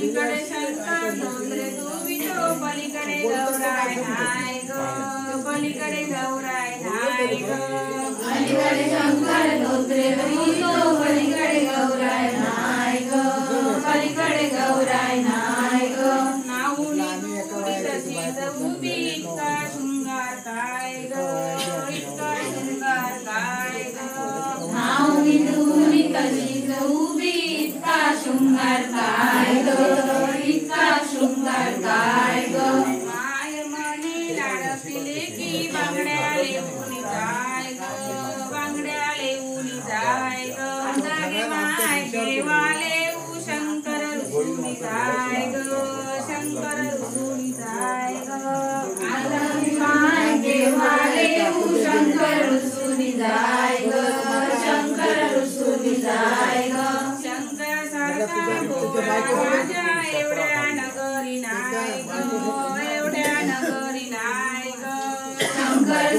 पलीकडे शंकर धोत्रे तू विठो पलीकडे गौराय नाय ग पलीकडे गौराय नाय ग पलीकडे शंकर धोत्रे तू विठो पलीकडे गौराय नाय ग पलीकडे गौराय नाय ग नाऊनी तुरी तशीच उभी इतका शृंगार काय ग इतका शृंगार काय ग नाऊनी तुरी तशीच उभी इतका शृंगार काय ग इतका शृंगार काय ग माय मनी लाडपिले की बांगड्या लेऊन जाय ग बांगड्या लेऊन जाय ग अंदागे माय देवाले शंकर रुसून जाय ग शंकर रुसून जाय ग अंदागे माय देवाले शंकर रुसून जाय ग शंकर रुसून जाय ग शंकर सारखा गोरा माझ्या एवढ्या नगरी नाय ग एवढ्या नगरी नाय ग शंकर